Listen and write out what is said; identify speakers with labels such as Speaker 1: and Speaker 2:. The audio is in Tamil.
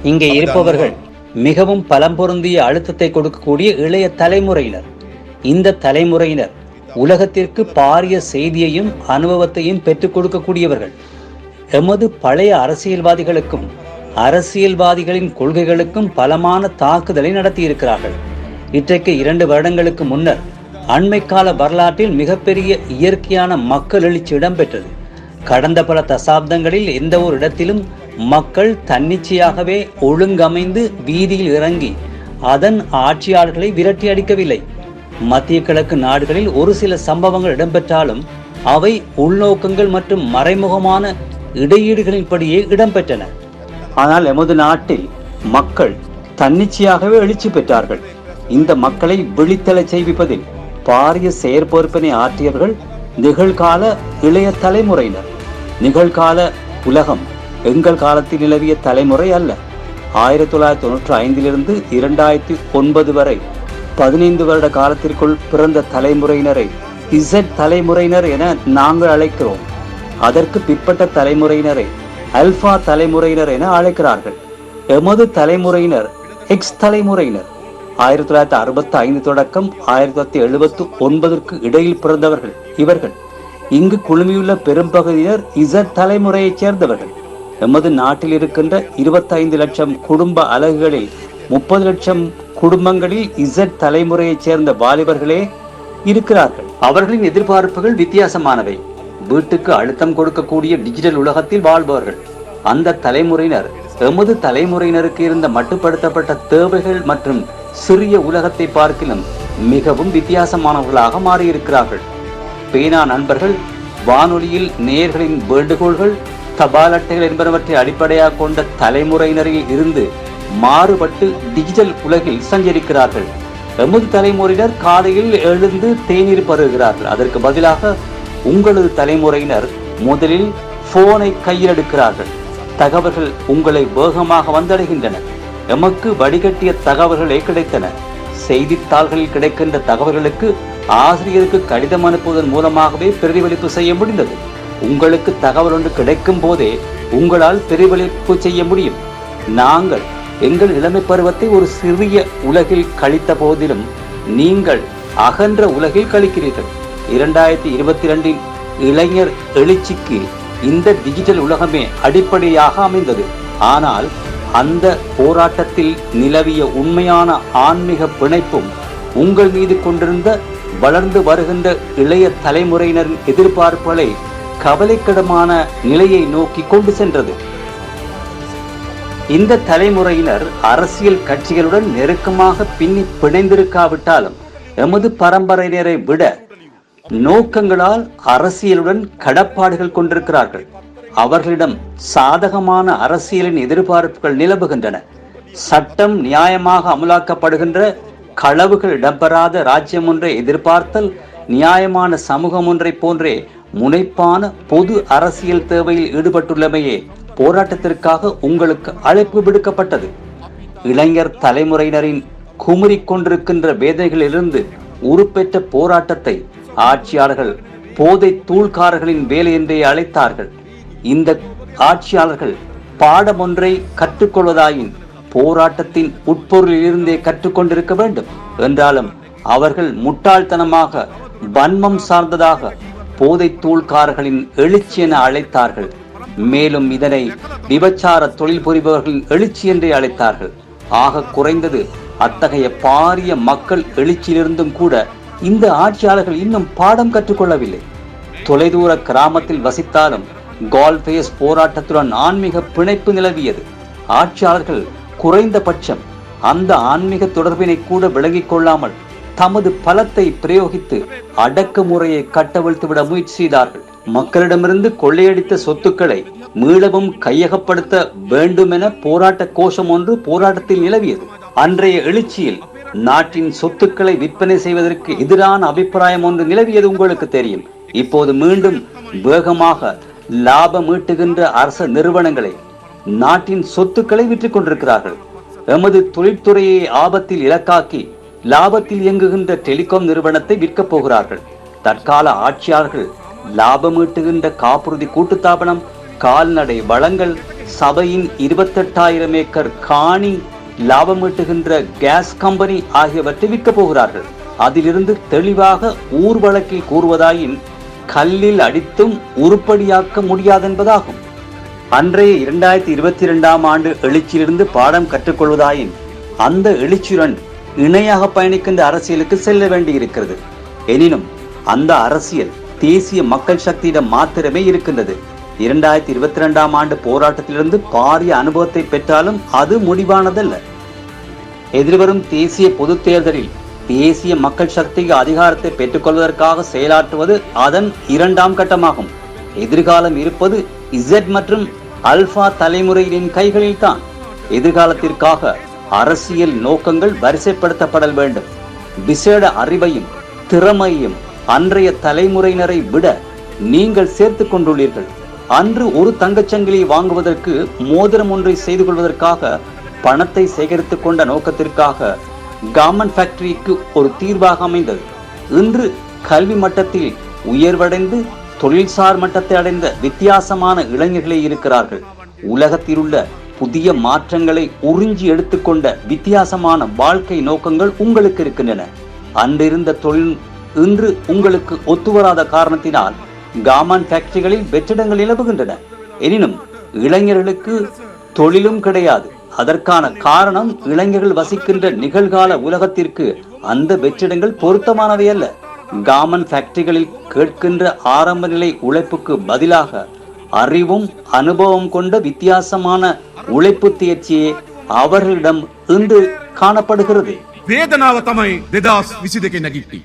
Speaker 1: இங்கே இருப்பவர்கள் மிகவும் பலம் பொருந்திய அழுத்தத்தை கொடுக்கக்கூடிய இளைய தலைமுறையினர். இந்த தலைமுறையினர் உலகத்திற்கு பாரிய செய்தியையும் அனுபவத்தையும் பெற்றுக் கொடுக்கக்கூடியவர்கள். எமது பழைய அரசியல்வாதிகளுக்கும் அரசியல்வாதிகளின் கொள்கைகளுக்கும் பலமான தாக்குதலை நடத்தியிருக்கிறார்கள். இன்றைக்கு 2 வருடங்களுக்கு முன்னர் அண்மைக்கால வரலாற்றில் மிகப்பெரிய இயற்கையான மக்கள் எழுச்சி இடம்பெற்றது. கடந்த பல தசாப்தங்களில் எந்த ஒரு இடத்திலும் மக்கள் தன்னிச்சையாகவே ஒழுங்கமைந்து வீதியில் இறங்கி அதன் ஆட்சியாளர்களை விரட்டி அடிக்கவில்லை. மத்திய கிழக்கு நாடுகளில் ஒரு சில சம்பவங்கள் இடம்பெற்றாலும் அவை உள்நோக்கங்கள் மற்றும் மறைமுகமான இடையீடுகளின்படியே இடம்பெற்றன. ஆனால் எமது நாட்டில் மக்கள் தன்னிச்சையாகவே எழுச்சி பெற்றார்கள். இந்த மக்களை விழித்தெழச் செய்விப்பதில் பாரிய செயற்பொறுப்பினை ஆற்றியவர்கள் நிகழ்கால இளைய தலைமுறையினர். நிகழ்கால உலகம் எங்கள் காலத்தில் நிலவிய தலைமுறை அல்ல. 1995 2009 வரை 15 வருட காலத்திற்குள் பிறந்த தலைமுறையினரை இசட் தலைமுறையினர் என நாங்கள் அழைக்கிறோம். அதற்கு பிற்பட்ட தலைமுறையினரை அல்பா தலைமுறையினர் என அழைக்கிறார்கள். எமது தலைமுறையினர் எக்ஸ் தலைமுறையினர். 1965 தொடக்கம் 1979 இடையில் பிறந்தவர்கள் இவர்கள். இங்கு குழுமியுள்ள பெரும்பகுதியினர் இசட் தலைமுறையைச் சேர்ந்தவர்கள். எமது நாட்டில் இருக்கின்ற 25 லட்சம் குடும்ப அலகுகளில் 30 லட்சம் குடும்பங்களில் இசட் தலைமுறையைச் சேர்ந்த வாலிபர்களே இருக்கிறார்கள். அவர்களின் எதிர்பார்ப்புகள் வித்தியாசமானவை. வீட்டுக்கு அழுத்தம் கொடுக்கக்கூடிய டிஜிட்டல் உலகத்தில் வாழ்பவர்கள். அந்த தலைமுறையினர் எமது தலைமுறையினருக்கு இருந்த மட்டுப்படுத்தப்பட்ட தேவைகள் மற்றும் சிறிய உலகத்தை பார்க்கிலும் மிகவும் வித்தியாசமானவர்களாக மாறியிருக்கிறார்கள். பேனா நண்பர்கள், வானொலியில் நேயர்களின் வேண்டுகோள்கள், தபால் அட்டைகள் என்பனவற்றை அடிப்படையாக கொண்ட தலைமுறையினரில் இருந்து மாறுபட்டு டிஜிட்டல் உலகில் சஞ்சரிக்கிறார்கள். எமது தலைமுறையினர் காலையில் எழுந்து தேநீர் பருகிறார்கள். அதற்கு பதிலாக உங்களது தலைமுறையினர் முதலில் போனை கையில் எடுக்கிறார்கள். தகவல்கள் உங்களை வேகமாக வந்தடைகின்றன. எமக்கு வடிகட்டிய தகவல்களே கிடைத்தன. செய்தித்தாள்களில் கிடைக்கின்ற தகவல்களுக்கு ஆசிரியருக்கு கடிதம் அனுப்புவதன் மூலமாகவே பிரதிபலிப்பு செய்ய முடிந்தது. உங்களுக்கு தகவல் ஒன்று கிடைக்கும் போதே உங்களால் பிரதிபலிப்பு செய்ய முடியும். நாங்கள் எங்கள் இளமை பருவத்தை ஒரு சிறிய உலகில் கழித்த போதிலும் நீங்கள் அகன்ற உலகில் கழிக்கிறீர்கள். 2022 இளைஞர் எழுச்சிக்கு இந்த டிஜிட்டல் உலகமே அடிப்படையாக அமைந்தது. ஆனால் அந்த போராட்டத்தில் நிலவிய உண்மையான ஆன்மீக பிணைப்பும் உங்கள் மீது கொண்டிருந்த வளர்ந்து வருகின்ற இளைய தலைமுறையினரின் எதிர்பார்ப்புகளை கவலைக்கிடமான நிலையை நோக்கி கொண்டு சென்றது. இந்த தலைமுறையினர் அரசியல் கட்சிகளுடன் நெருக்கமாக பின்னி பிணைந்திருக்காவிட்டாலும் எமது பரம்பரையினரை விட நோக்கங்களால் அரசியலுடன் கடப்பாடுகள் கொண்டிருக்கிறார்கள். அவர்களிடம் சாதகமான அரசியலின் எதிர்பார்ப்புகள் நிலவுகின்றன. சட்டம் நியாயமாக அமலாக்கப்படுகின்ற, களவுகள் இடம்பெறாத ராஜ்யம் ஒன்றை எதிர்பார்த்தல், நியாயமான சமூகம் ஒன்றை போன்றே முனைப்பான பொது அரசியல் தேவையில் ஈடுபட்டுள்ளமையே போராட்டத்திற்காக உங்களுக்கு அழைப்பு விடுக்கப்பட்டது. இளைஞர் தலைமுறையினரின் குமுறிக் கொண்டிருக்கின்ற வேதனைகளிலிருந்து உருப்பெற்ற போராட்டத்தை ஆட்சியாளர்கள் போதை தூள்காரர்களின் வேலை என்றே அழைத்தார்கள். இந்த ஆட்சியாளர்கள் பாடம் ஒன்றை கற்றுக்கொள்வதாயின் போராட்டத்தின் உட்பொருளில் இருந்தே கற்றுக்கொண்டிருக்க வேண்டும். என்றாலும் அவர்கள் முட்டாள்தனமாக வன்மம் சார்ந்ததாக போதை தூள்காரர்களின் எழுச்சி என அழைத்தார்கள். மேலும் இதனை விபச்சார தொழில் புரிபவர்களின் எழுச்சி என்றே அழைத்தார்கள். ஆக குறைந்தது அத்தகைய பாரிய மக்கள் எழுச்சியிலிருந்தும் கூட இந்த ஆட்சியாளர்கள் இன்னும் பாடம் கற்றுக்கொள்ளவில்லை. தொலைதூர கிராமத்தில் வசித்தாலும் கால்பேஸ் போராட்டத்துடன் ஆன்மீக பிணைப்பு நிலவியது. ஆட்சியாளர்கள் குறைந்தபட்சம் அந்த ஆன்மீக தொடர்பினை கூட விளங்கிக் கொள்ளாமல் தமது பலத்தை பிரயோகித்து அடக்குமுறையை கட்டவிழ்த்துவிட முயற்சி செய்தார்கள். மக்களிடமிருந்து கொள்ளையடித்த சொத்துக்களை மீளவும் கையகப்படுத்த வேண்டும் என போராட்ட கோஷம் ஒன்று போராட்டத்தில் நிலவியது. அன்றைய எழுச்சியில் நாட்டின் சொத்துக்களை விற்பனை செய்வதற்கு எதிரான அபிப்பிராயம் ஒன்று நிலவியது உங்களுக்கு தெரியும். இப்போது மீண்டும் வேகமாக லாபம் ஈட்டுகின்ற அரச நிறுவனங்களை, நாட்டின் சொத்துக்களை விற்றுக் கொண்டிருக்கிறார்கள். எமது தொழில்துறையை ஆபத்தில் இலக்காக்கி லாபத்தில் இயங்குகின்ற டெலிகாம் நிறுவனத்தை விற்கப் போகிறார்கள். தற்கால ஆட்சியாளர்கள் லாபம் ஈட்டுகின்ற காப்புறுதி கூட்டுத்தாபனம், கால்நடை வளங்கள், சபையின் 28,000 ஏக்கர் காணி, லாபமீட்டுகின்ற கேஸ் கம்பெனி ஆகியவற்றை விற்கப் போகிறார்கள். அதிலிருந்து தெளிவாக ஊர் வழக்கில் கூறுவதாயின் கல்லில் அடித்தும் உருப்படியாக்க முடியாதென்பதாகும். அன்றைய 2022ஆம் ஆண்டு எழுச்சியிலிருந்து பாடம் கற்றுக்கொள்வதாயின் அந்த எழுச்சியுடன் இணையாக பயணிக்கின்ற அரசியலுக்கு செல்ல வேண்டியிருக்கிறது. எனினும் அந்த அரசியல் தேசிய மக்கள் சக்தியிடம் மாத்திரமே இருக்கின்றது. 2022ஆம் ஆண்டு போராட்டத்திலிருந்து பாரிய அனுபவத்தை பெற்றாலும் அது முடிவானதல்ல. எதிர்வரும் தேசிய பொது தேர்தலில் தேசிய மக்கள் சக்தி அதிகாரத்தை பெற்றுக்கொள்வதற்காக செயலாற்றுவது அதன் 2ஆம் கட்டமாகும். எதிர்காலம் இருப்பது இசட் மற்றும் அல்பா தலைமுறையினின் கைகளில் தான். எதிர்காலத்திற்காக அரசியல் நோக்கங்கள் வரிசைப்படுத்தப்பட வேண்டும். விசேட அறிவையும் திறமையும் அன்றைய தலைமுறையினரை விட நீங்கள் சேர்த்து கொண்டுள்ளீர்கள். அன்று ஒரு தங்கச்சங்கிலியை வாங்குவதற்கு மோதிரம் ஒன்றை செய்து கொள்வதற்காக பணத்தை சேகரித்துக் கொண்ட நோக்கத்திற்காக கார்மெண்ட் ஃபேக்டரிக்கு ஒரு தீர்வாக அமைந்தது. இன்று கல்வி மட்டத்தில் உயர்வடைந்து தொழில்சார் மட்டத்தை அடைந்த வித்தியாசமான இளைஞர்களே இருக்கிறார்கள். உலகத்தில் உள்ள புதிய மாற்றங்களை உறிஞ்சி எடுத்துக்கொண்ட வித்தியாசமான வாழ்க்கை நோக்கங்கள் உங்களுக்கு இருக்கின்றன. அன்றிருந்த தொழில் இன்று உங்களுக்கு ஒத்துவராத காரணத்தினால் கார்மெண்ட் ஃபேக்டரிகளில் வெற்றிடங்கள் நிலவுகின்றன. எனினும் இளைஞர்களுக்கு தொழிலும் கிடையாது. அதற்கான காரணம் இளைஞர்கள் வசிக்கின்ற நிகழ்கால உலகத்திற்கு அந்த வெற்றிடங்கள் பொருத்தமானவை அல்ல. கார்மெண்ட் ஃபேக்டரிகளில் கேட்கின்ற ஆரம்ப நிலை உழைப்புக்கு பதிலாக அறிவும் அனுபவம் கொண்ட வித்தியாசமான உழைப்பு தேர்ச்சியே அவர்களிடம் இன்று காணப்படுகிறது.
Speaker 2: වේදනාව තමයි 2022 නැගිට්ටි.